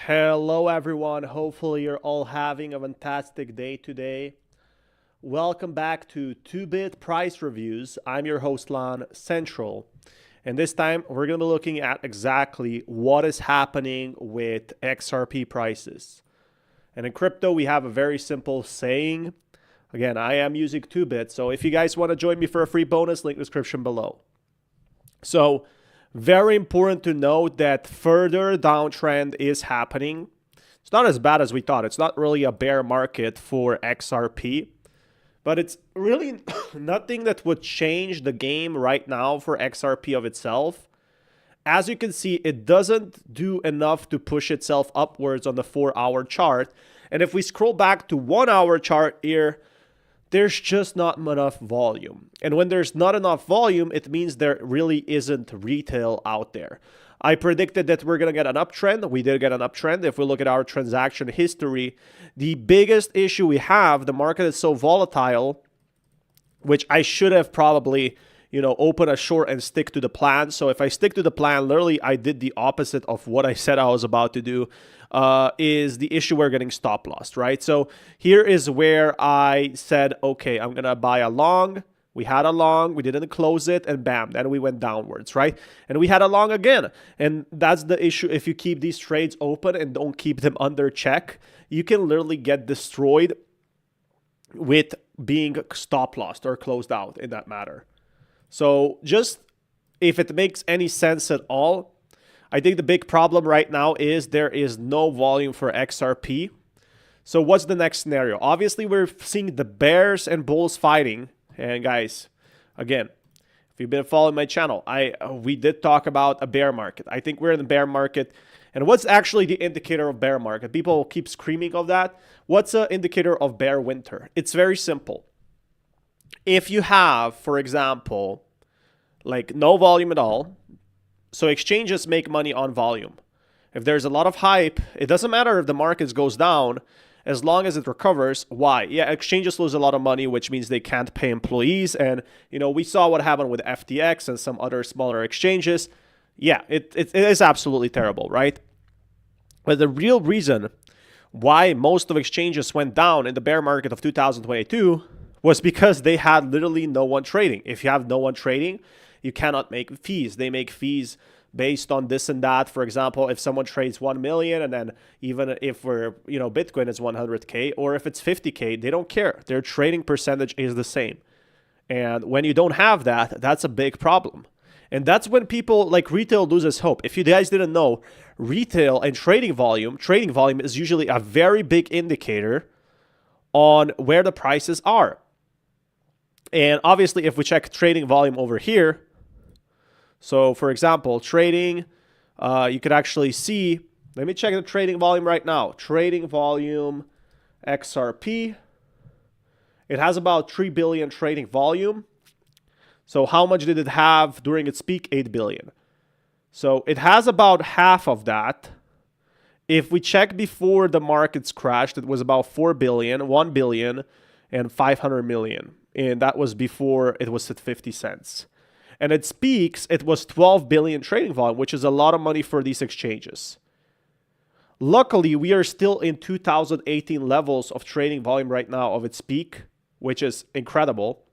Hello everyone, hopefully you're all having a fantastic day today. Welcome back to 2-Bit Price Reviews. I'm your host Lan Central, and this time we're going to be looking at exactly what is happening with XRP prices. And in crypto we have a very simple saying. Again, I am using 2-Bit, so if you guys want to join me for a free bonus, link description below. So very important to note that further downtrend is happening. It's not as bad as we thought. It's not really a bear market for XRP, but it's really nothing that would change the game right now for XRP of itself. As you can see, it doesn't do enough to push itself upwards on the 4-hour chart. And if we scroll back to 1-hour chart here, there's just not enough volume. And when there's not enough volume, it means there really isn't retail out there. I predicted that we're going to get an uptrend. We did get an uptrend. If we look at our transaction history, the biggest issue we have, the market is so volatile, which I should have probably, open a short and stick to the plan. So if I stick to the plan, literally I did the opposite of what I said I was about to do. Is the issue we're getting stop loss, right? So here is where I said, okay, I'm going to buy a long. We had a long, we didn't close it, and bam, then we went downwards, right? And we had a long again. And that's the issue. If you keep these trades open and don't keep them under check, you can literally get destroyed with being stop lossed or closed out in that matter. So just if it makes any sense at all, I think the big problem right now is there is no volume for XRP. So what's the next scenario? Obviously, we're seeing the bears and bulls fighting. And guys, again, if you've been following my channel, we did talk about a bear market. I think we're in the bear market. And what's actually the indicator of bear market? People keep screaming of that. What's an indicator of bear winter? It's very simple. If you have, for example, like no volume at all, so exchanges make money on volume. If there's a lot of hype, it doesn't matter if the market goes down as long as it recovers. Why? Yeah, exchanges lose a lot of money, which means they can't pay employees. And, we saw what happened with FTX and some other smaller exchanges. Yeah, it is absolutely terrible, right? But the real reason why most of exchanges went down in the bear market of 2022 was because they had literally no one trading. If you have no one trading, you cannot make fees. They make fees based on this and that. For example, if someone trades 1 million and then even if Bitcoin is 100K or if it's 50K, they don't care. Their trading percentage is the same. And when you don't have that, that's a big problem. And that's when people like retail loses hope. If you guys didn't know, retail and trading volume is usually a very big indicator on where the prices are. And obviously, if we check trading volume over here, so for example, trading, you could actually see, let me check the trading volume right now. Trading volume, XRP, it has about 3 billion trading volume. So how much did it have during its peak? 8 billion. So it has about half of that. If we check before the markets crashed, it was about 4 billion, 1 billion, and 500 million. And that was before it was at 50 cents. And its peaks, it was 12 billion trading volume, which is a lot of money for these exchanges. Luckily, we are still in 2018 levels of trading volume right now of its peak, which is incredible.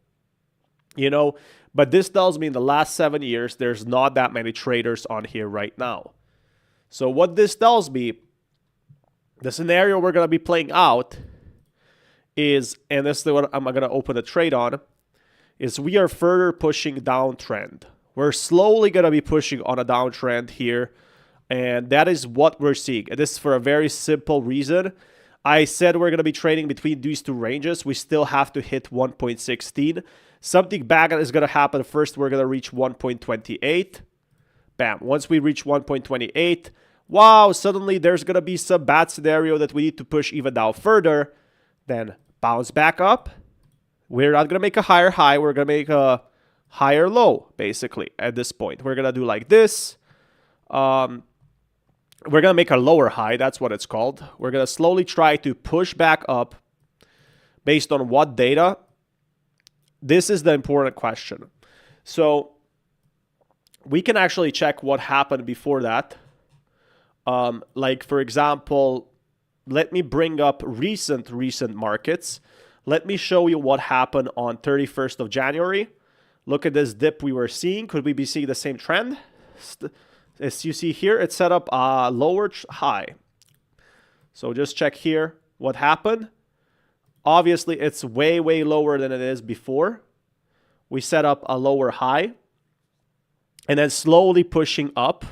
But this tells me in the last 7 years, there's not that many traders on here right now. So what this tells me, the scenario we're going to be playing out is, and this is what I'm going to open a trade on, is we are further pushing downtrend. We're slowly going to be pushing on a downtrend here, and that is what we're seeing. And this is for a very simple reason. I said we're going to be trading between these two ranges. We still have to hit 1.16. Something bad is going to happen. First, we're going to reach 1.28. Bam. Once we reach 1.28, wow, suddenly there's going to be some bad scenario that we need to push even down further. Then bounce back up. We're not going to make a higher high. We're going to make a higher low, basically, at this point. We're going to do like this. We're going to make a lower high. That's what it's called. We're going to slowly try to push back up based on what data. This is the important question. So we can actually check what happened before that Like for example, let me bring up recent markets. Let me show you what happened on 31st of January. Look at this dip we were seeing. Could we be seeing the same trend? As you see here, it set up a lower high. So just check here what happened. Obviously, it's way lower than it is before. We set up a lower high and then slowly pushing up.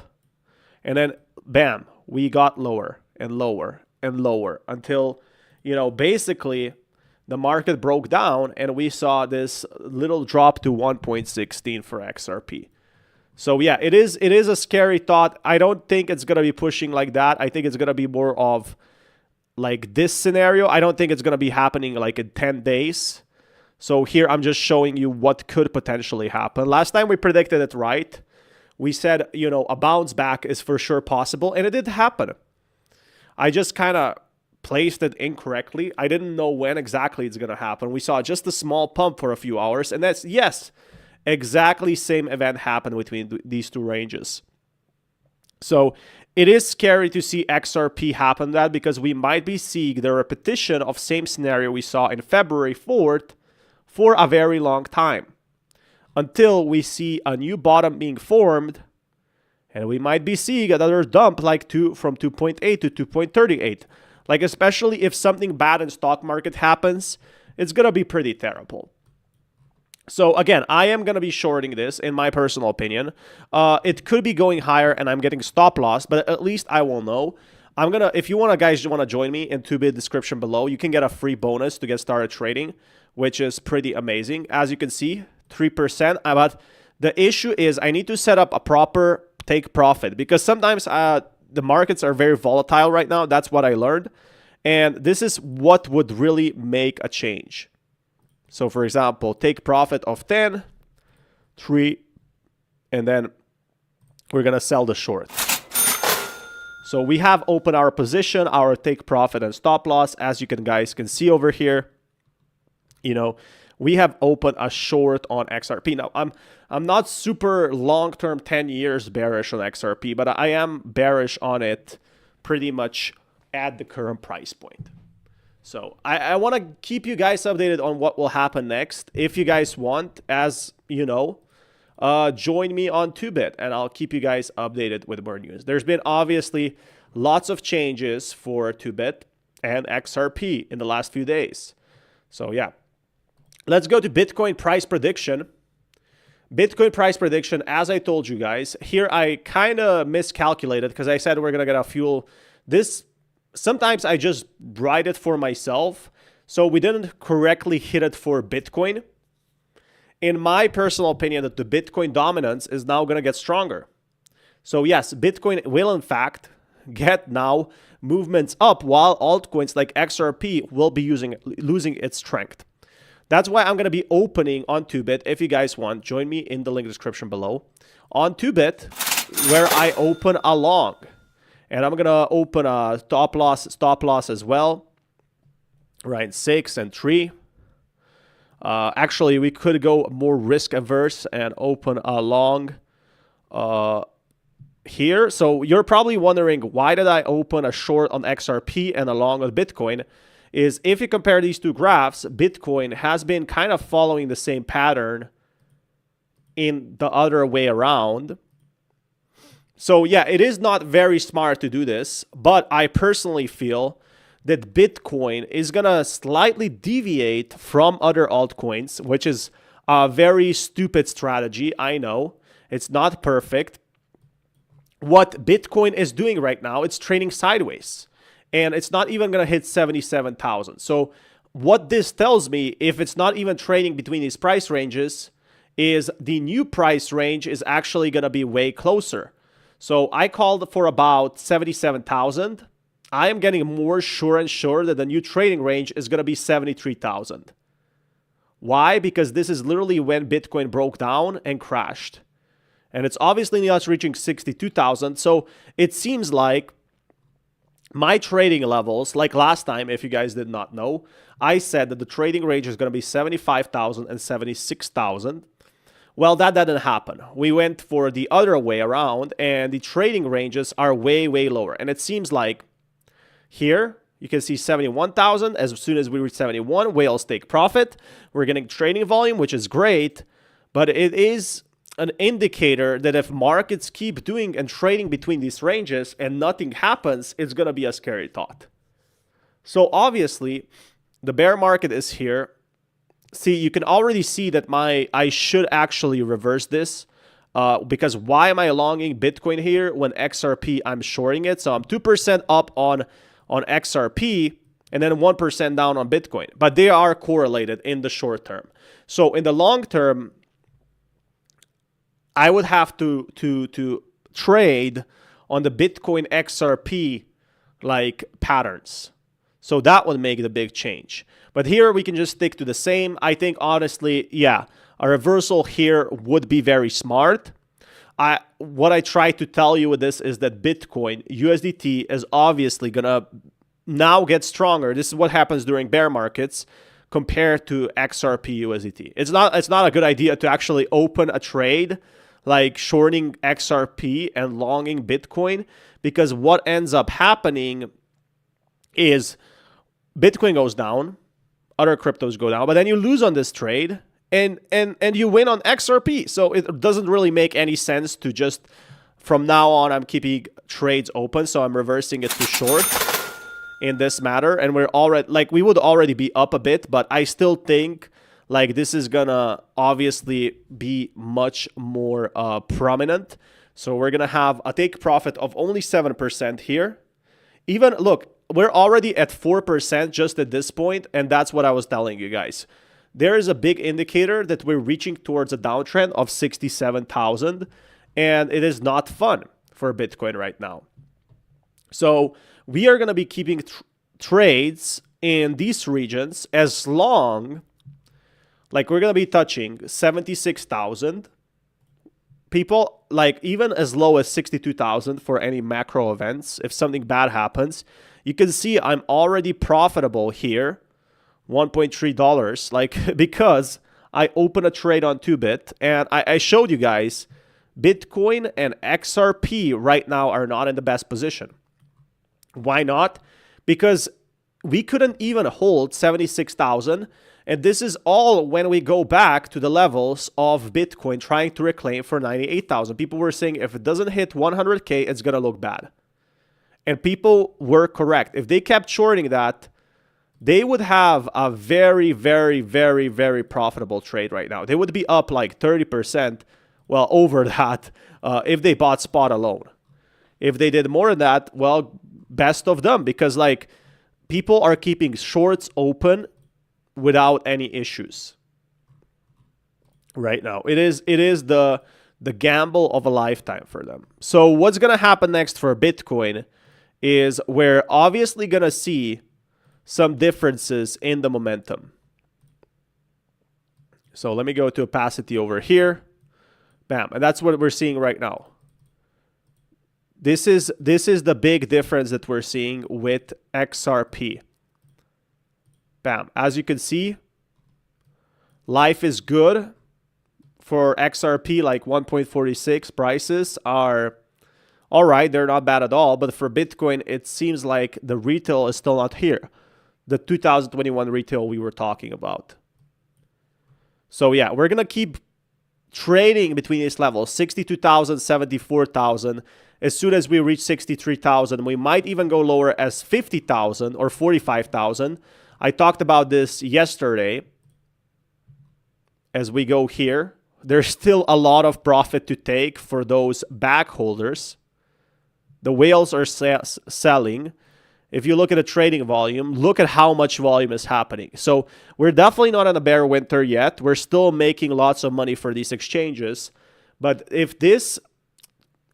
And then, bam, we got lower and lower and lower until, you know, basically the market broke down and we saw this little drop to 1.16 for XRP. So yeah, it is a scary thought. I don't think it's going to be pushing like that. I think it's going to be more of like this scenario. I don't think it's going to be happening like in 10 days. So here I'm just showing you what could potentially happen. Last time we predicted it right. We said, you know, a bounce back is for sure possible, and it did happen. I just kind of placed it incorrectly. I didn't know when exactly it's going to happen. We saw just a small pump for a few hours, and that's, yes, exactly same event happened between these two ranges. So it is scary to see XRP happen that, because we might be seeing the repetition of same scenario we saw in February 4th for a very long time, until we see a new bottom being formed, and we might be seeing another dump like from 2.8 to 2.38. Like, especially if something bad in stock market happens, it's going to be pretty terrible. So again, I am going to be shorting this, in my personal opinion. It could be going higher and I'm getting stop loss, but at least I will know. If you guys want to join me in 2-bit description below, you can get a free bonus to get started trading, which is pretty amazing. As you can see, 3%. But the issue is I need to set up a proper take profit, because sometimes the markets are very volatile right now. That's what I learned. And this is what would really make a change. So for example, take profit of 10, 3, and then we're going to sell the short. So we have opened our position, our take profit and stop loss. As you guys can see over here, you know, we have opened a short on XRP. Now, I'm not super long-term 10 years bearish on XRP, but I am bearish on it pretty much at the current price point. So I want to keep you guys updated on what will happen next. If you guys want, as you know, join me on 2-bit, and I'll keep you guys updated with more news. There's been obviously lots of changes for 2-bit and XRP in the last few days. So yeah, let's go to Bitcoin price prediction. Bitcoin price prediction, as I told you guys, here I kind of miscalculated, because I said we're going to get a fuel. Sometimes I just write it for myself, so we didn't correctly hit it for Bitcoin. In my personal opinion, that the Bitcoin dominance is now going to get stronger. So yes, Bitcoin will in fact get now movements up, while altcoins like XRP will be losing its strength. That's why I'm going to be opening on 2-bit. If you guys want, join me in the link description below on 2-bit, where I open a long. And I'm going to open a stop loss as well. Right, 6 and 3. Actually, we could go more risk averse and open a long here. So you're probably wondering, why did I open a short on XRP and a long on Bitcoin? Is if you compare these two graphs, Bitcoin has been kind of following the same pattern in the other way around. So yeah, it is not very smart to do this, but I personally feel that Bitcoin is going to slightly deviate from other altcoins, which is a very stupid strategy. I know it's not perfect. What Bitcoin is doing right now, it's trading sideways, and it's not even going to hit 77,000. So what this tells me, if it's not even trading between these price ranges, is the new price range is actually going to be way closer. So I called for about 77,000. I am getting more sure and sure that the new trading range is going to be 73,000. Why? Because this is literally when Bitcoin broke down and crashed. And it's obviously not reaching 62,000. So it seems like my trading levels, like last time, if you guys did not know, I said that the trading range is going to be 75,000 and 76,000. Well, that didn't happen. We went for the other way around, and the trading ranges are way, way lower. And it seems like here, you can see 71,000. As soon as we reach 71, whales take profit. We're getting trading volume, which is great, but it is an indicator that if markets keep doing and trading between these ranges and nothing happens, it's going to be a scary thought. So obviously, the bear market is here. See, you can already see that I should actually reverse this because why am I longing Bitcoin here when XRP I'm shorting it? So I'm 2% up on XRP and then 1% down on Bitcoin, but they are correlated in the short term. So in the long term, I would have to trade on the Bitcoin XRP like patterns. So that would make the big change. But here we can just stick to the same. I think honestly, yeah, a reversal here would be very smart. What I try to tell you with this is that Bitcoin USDT is obviously gonna now get stronger. This is what happens during bear markets compared to XRP USDT. It's not a good idea to actually open a trade like shorting XRP and longing Bitcoin, because what ends up happening is Bitcoin goes down, other cryptos go down, but then you lose on this trade and you win on XRP. So it doesn't really make any sense to just, from now on, I'm keeping trades open. So I'm reversing it to short in this matter. And we're already, like, we would already be up a bit, but I still think like this is gonna obviously be much more prominent. So we're gonna have a take profit of only 7% here. Even, look, we're already at 4% just at this point, and that's what I was telling you guys. There is a big indicator that we're reaching towards a downtrend of 67,000, and it is not fun for Bitcoin right now. So we are going to be keeping trades in these regions as long, like we're going to be touching 76,000. People, like even as low as 62,000 for any macro events. If something bad happens, you can see I'm already profitable here, $1.3, like because I opened a trade on 2bit, and I showed you guys Bitcoin and XRP right now are not in the best position. Why not? Because we couldn't even hold 76,000, and this is all when we go back to the levels of Bitcoin trying to reclaim for 98,000. People were saying if it doesn't hit 100K, it's going to look bad. And people were correct. If they kept shorting that, they would have a very, very, very, very profitable trade right now. They would be up like 30%, well, over that, if they bought spot alone. If they did more than that, well, best of them, because like people are keeping shorts open without any issues right now. It is the gamble of a lifetime for them. So what's going to happen next for Bitcoin is we're obviously going to see some differences in the momentum. So let me go to opacity over here. Bam. And that's what we're seeing right now. This is the big difference that we're seeing with XRP. Bam. As you can see, life is good for XRP, like 1.46 prices are all right. They're not bad at all. But for Bitcoin, it seems like the retail is still not here. The 2021 retail we were talking about. So yeah, we're going to keep trading between these levels, 62,000, 74,000. As soon as we reach 63,000, we might even go lower as 50,000 or 45,000. I talked about this yesterday. As we go here, there's still a lot of profit to take for those back holders. The whales are selling. If you look at the trading volume, look at how much volume is happening. So we're definitely not in a bear winter yet. We're still making lots of money for these exchanges. But if this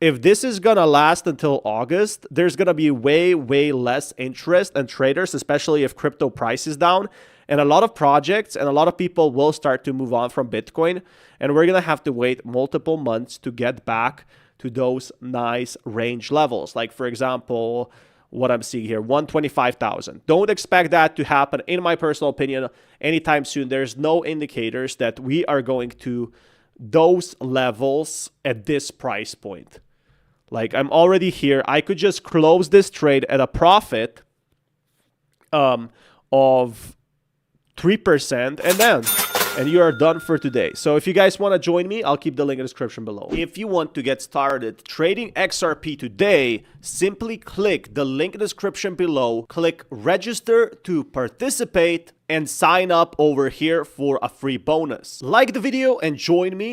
is going to last until August, there's going to be way, way less interest and traders, especially if crypto price is down. And a lot of projects and a lot of people will start to move on from Bitcoin. And we're going to have to wait multiple months to get back to those nice range levels. Like, for example, what I'm seeing here, 125,000. Don't expect that to happen, in my personal opinion, anytime soon. There's no indicators that we are going to those levels at this price point. Like I'm already here. I could just close this trade at a profit of 3% and you are done for today. So if you guys want to join me, I'll keep the link in the description below. If you want to get started trading XRP today, simply click the link in the description below, click register to participate, and sign up over here for a free bonus. Like the video and join me